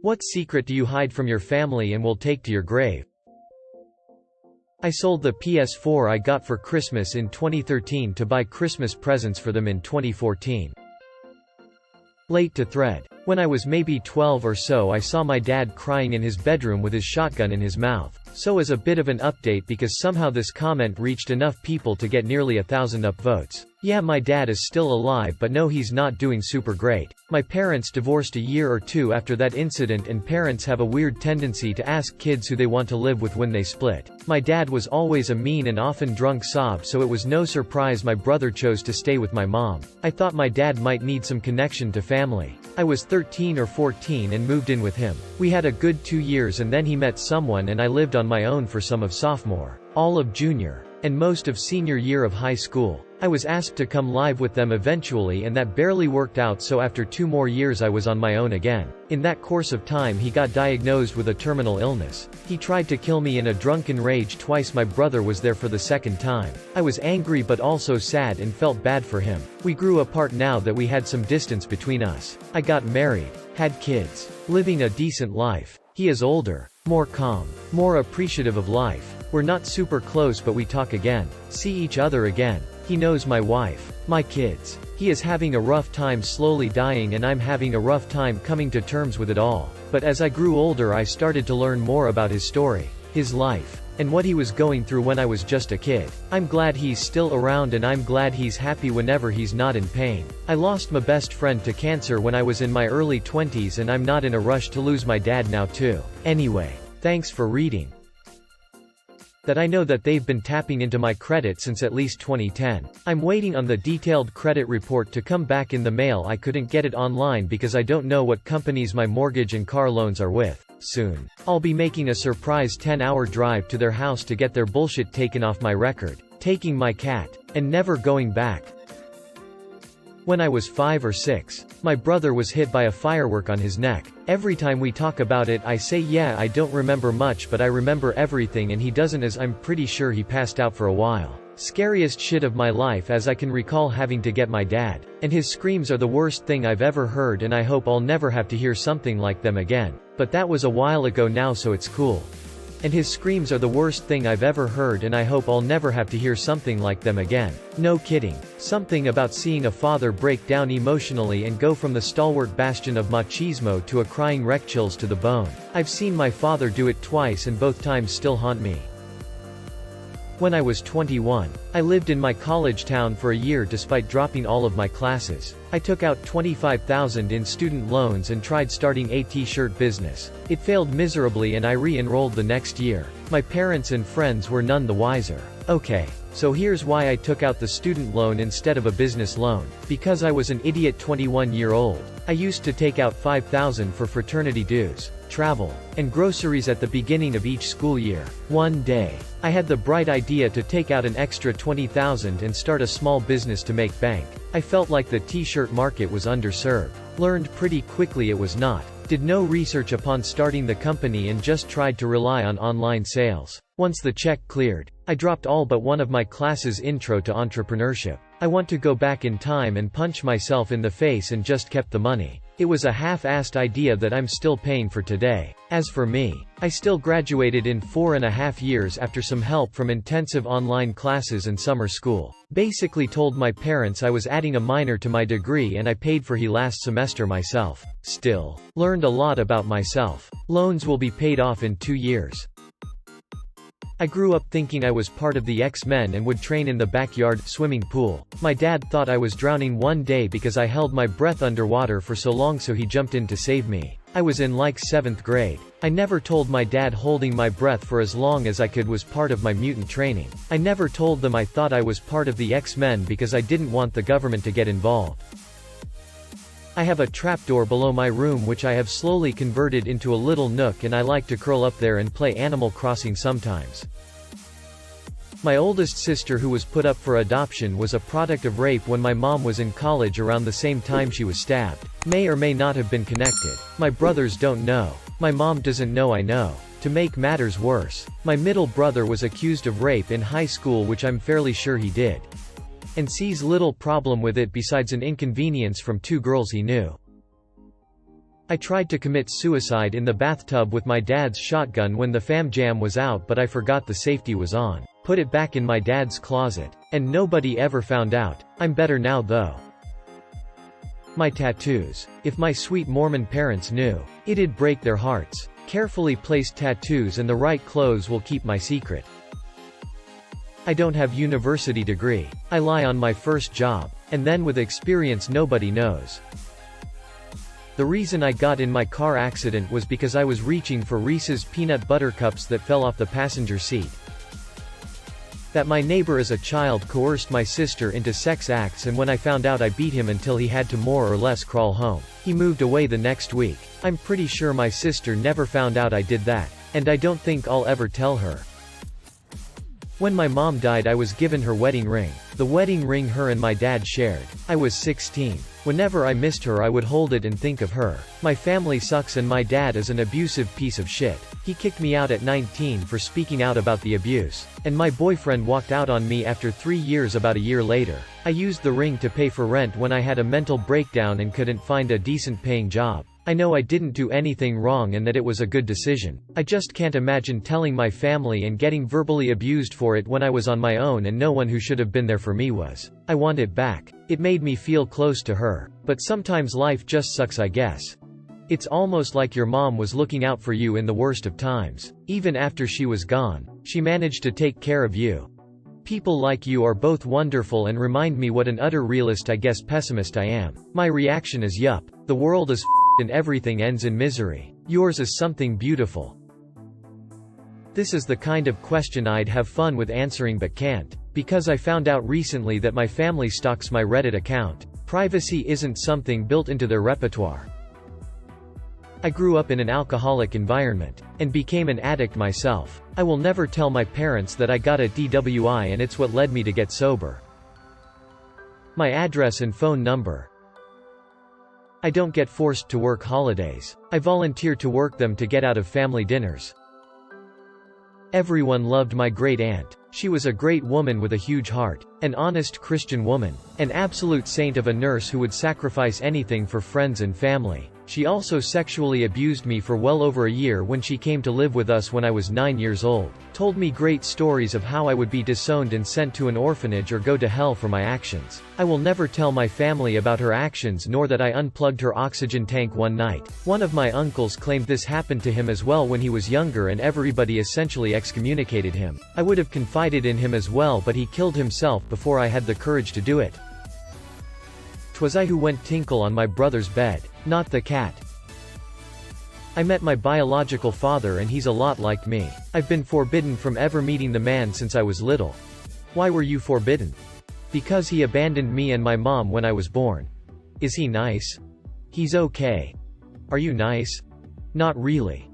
What secret do you hide from your family and will take to your grave? I sold the PS4 I got for Christmas in 2013 to buy Christmas presents for them in 2014. Late to thread. When I was maybe 12 or so, I saw my dad crying in his bedroom with his shotgun in his mouth. So as a bit of an update, because somehow this comment reached enough people to get nearly 1,000 upvotes. Yeah, my dad is still alive, but no, he's not doing super great. My parents divorced a year or two after that incident, and parents have a weird tendency to ask kids who they want to live with when they split. My dad was always a mean and often drunk sob, so it was no surprise my brother chose to stay with my mom. I thought my dad might need some connection to family. I was 13 or 14 and moved in with him. We had a good 2 years and then he met someone and I lived on my own for some of sophomore, all of junior, and most of senior year of high school. I was asked to come live with them eventually, and that barely worked out, so after 2 more years I was on my own again. In that course of time he got diagnosed with a terminal illness. He tried to kill me in a drunken rage twice. My brother was there for the second time. I was angry but also sad and felt bad for him. We grew apart now that we had some distance between us. I got married, had kids, living a decent life. He is older, more calm, more appreciative of life. We're not super close, but we talk again, see each other again. He knows my wife, my kids. He is having a rough time slowly dying, and I'm having a rough time coming to terms with it all. But as I grew older I started to learn more about his story, his life, and what he was going through when I was just a kid. I'm glad he's still around, and I'm glad he's happy whenever he's not in pain. I lost my best friend to cancer when I was in my early 20s, and I'm not in a rush to lose my dad now too. Anyway, thanks for reading that. I know that they've been tapping into my credit since at least 2010. I'm waiting on the detailed credit report to come back in the mail. I couldn't get it online because I don't know what companies my mortgage and car loans are with. Soon, I'll be making a surprise 10-hour drive to their house to get their bullshit taken off my record, taking my cat, and never going back. When I was 5 or 6, my brother was hit by a firework on his neck. Every time we talk about it I say yeah, I don't remember much, but I remember everything, and he doesn't, as I'm pretty sure he passed out for a while. Scariest shit of my life, as I can recall having to get my dad. And his screams are the worst thing I've ever heard, and I hope I'll never have to hear something like them again. But that was a while ago now, so it's cool. And his screams are the worst thing I've ever heard, and I hope I'll never have to hear something like them again. No kidding. Something about seeing a father break down emotionally and go from the stalwart bastion of machismo to a crying wreck chills to the bone. I've seen my father do it twice, and both times still haunt me. When I was 21, I lived in my college town for a year despite dropping all of my classes. I took out $25,000 in student loans and tried starting a t-shirt business. It failed miserably and I re-enrolled the next year. My parents and friends were none the wiser. Okay, so here's why I took out the student loan instead of a business loan. Because I was an idiot 21-year-old. I used to take out $5,000 for fraternity dues, travel, and groceries at the beginning of each school year. One day, I had the bright idea to take out an extra $20,000 and start a small business to make bank. I felt like the t-shirt market was underserved. Learned pretty quickly it was not. Did no research upon starting the company and just tried to rely on online sales. Once the check cleared, I dropped all but one of my classes' Intro to Entrepreneurship. I want to go back in time and punch myself in the face and just kept the money. It was a half-assed idea that I'm still paying for today. As for me, I still graduated in 4.5 years after some help from intensive online classes and summer school. Basically told my parents I was adding a minor to my degree and I paid for he last semester myself. Still, learned a lot about myself. Loans will be paid off in 2 years. I grew up thinking I was part of the X-Men and would train in the backyard swimming pool. My dad thought I was drowning one day because I held my breath underwater for so long, so he jumped in to save me. I was in like 7th grade. I never told my dad holding my breath for as long as I could was part of my mutant training. I never told them I thought I was part of the X-Men because I didn't want the government to get involved. I have a trapdoor below my room which I have slowly converted into a little nook, and I like to curl up there and play Animal Crossing sometimes. My oldest sister, who was put up for adoption, was a product of rape when my mom was in college around the same time she was stabbed. May or may not have been connected. My brothers don't know. My mom doesn't know I know. To make matters worse, my middle brother was accused of rape in high school, which I'm fairly sure he did, and sees little problem with it besides an inconvenience from 2 girls he knew. I tried to commit suicide in the bathtub with my dad's shotgun when the fam jam was out, but I forgot the safety was on. Put it back in my dad's closet. And nobody ever found out. I'm better now though. My tattoos. If my sweet Mormon parents knew, it'd break their hearts. Carefully placed tattoos and the right clothes will keep my secret. I don't have university degree. I lie on my first job. And then with experience nobody knows. The reason I got in my car accident was because I was reaching for Reese's peanut butter cups that fell off the passenger seat. That my neighbor as a child coerced my sister into sex acts, and when I found out I beat him until he had to more or less crawl home. He moved away the next week. I'm pretty sure my sister never found out I did that. And I don't think I'll ever tell her. When my mom died I was given her wedding ring. The wedding ring her and my dad shared. I was 16. Whenever I missed her I would hold it and think of her. My family sucks and my dad is an abusive piece of shit. He kicked me out at 19 for speaking out about the abuse. And my boyfriend walked out on me after 3 years about a year later. I used the ring to pay for rent when I had a mental breakdown and couldn't find a decent paying job. I know I didn't do anything wrong and that it was a good decision. I just can't imagine telling my family and getting verbally abused for it when I was on my own and no one who should have been there for me was. I want it back. It made me feel close to her. But sometimes life just sucks, I guess. It's almost like your mom was looking out for you in the worst of times. Even after she was gone, she managed to take care of you. People like you are both wonderful and remind me what an utter realist, I guess pessimist I am. My reaction is yup, the world is and everything ends in misery. Yours is something beautiful. This is the kind of question I'd have fun with answering but can't. Because I found out recently that my family stalks my Reddit account. Privacy isn't something built into their repertoire. I grew up in an alcoholic environment, and became an addict myself. I will never tell my parents that I got a DWI and it's what led me to get sober. My address and phone number. I don't get forced to work holidays. I volunteer to work them to get out of family dinners. Everyone loved my great aunt. She was a great woman with a huge heart. An honest Christian woman. An absolute saint of a nurse who would sacrifice anything for friends and family. She also sexually abused me for well over a year when she came to live with us when I was 9 years old. Told me great stories of how I would be disowned and sent to an orphanage or go to hell for my actions. I will never tell my family about her actions nor that I unplugged her oxygen tank one night. One of my uncles claimed this happened to him as well when he was younger and everybody essentially excommunicated him. I would have confided in him as well, but he killed himself before I had the courage to do it. 'Twas I who went tinkle on my brother's bed, not the cat. I met my biological father and he's a lot like me. I've been forbidden from ever meeting the man since I was little. Why were you forbidden? Because he abandoned me and my mom when I was born. Is he nice? He's okay. Are you nice? Not really.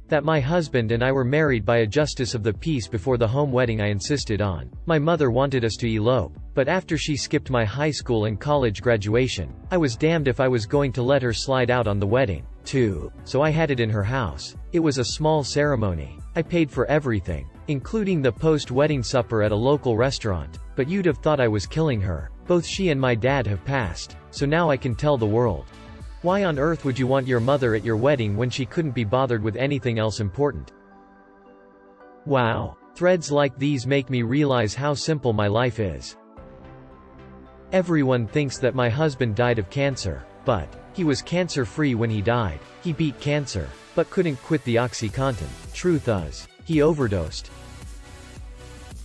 That my husband and I were married by a justice of the peace before the home wedding I insisted on. My mother wanted us to elope, but after she skipped my high school and college graduation, I was damned if I was going to let her slide out on the wedding, too. So I had it in her house. It was a small ceremony. I paid for everything, including the post-wedding supper at a local restaurant. But you'd have thought I was killing her. Both she and my dad have passed, so now I can tell the world. Why on earth would you want your mother at your wedding when she couldn't be bothered with anything else important? Wow. Threads like these make me realize how simple my life is. Everyone thinks that my husband died of cancer, but he was cancer-free when he died. He beat cancer, but couldn't quit the OxyContin. Truth is, he overdosed.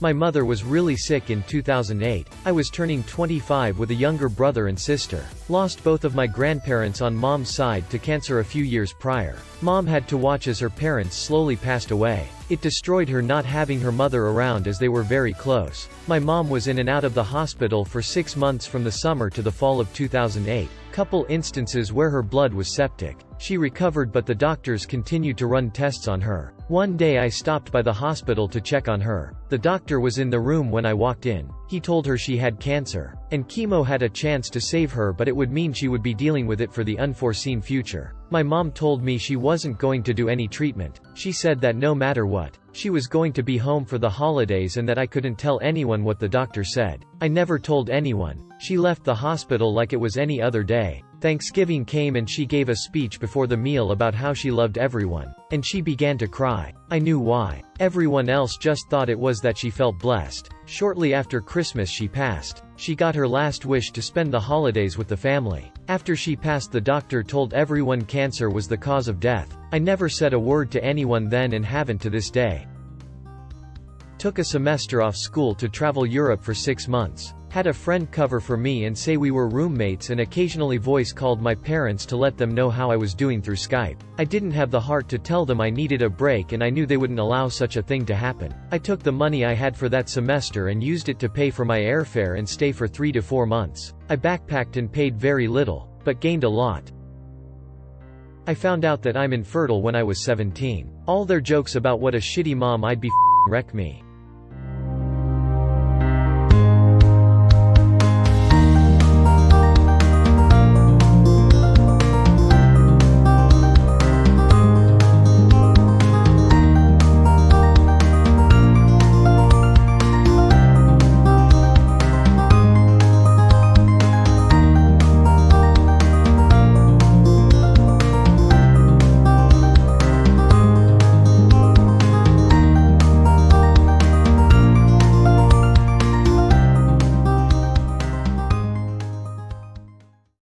My mother was really sick in 2008. I was turning 25 with a younger brother and sister. Lost both of my grandparents on mom's side to cancer a few years prior. Mom had to watch as her parents slowly passed away. It destroyed her not having her mother around as they were very close. My mom was in and out of the hospital for 6 months from the summer to the fall of 2008. Couple instances where her blood was septic. She recovered but the doctors continued to run tests on her. One day I stopped by the hospital to check on her. The doctor was in the room when I walked in. He told her she had cancer, and chemo had a chance to save her, but it would mean she would be dealing with it for the unforeseen future. My mom told me she wasn't going to do any treatment. She said that no matter what, she was going to be home for the holidays and that I couldn't tell anyone what the doctor said. I never told anyone. She left the hospital like it was any other day. Thanksgiving came and she gave a speech before the meal about how she loved everyone. And she began to cry. I knew why. Everyone else just thought it was that she felt blessed. Shortly after Christmas she passed. She got her last wish to spend the holidays with the family. After she passed, the doctor told everyone cancer was the cause of death. I never said a word to anyone then and haven't to this day. Took a semester off school to travel Europe for 6 months. Had a friend cover for me and say we were roommates, and occasionally voice called my parents to let them know how I was doing through Skype. I didn't have the heart to tell them I needed a break, and I knew they wouldn't allow such a thing to happen. I took the money I had for that semester and used it to pay for my airfare and stay for 3 to 4 months. I backpacked and paid very little, but gained a lot. I found out that I'm infertile when I was 17. All their jokes about what a shitty mom I'd be wrecked me.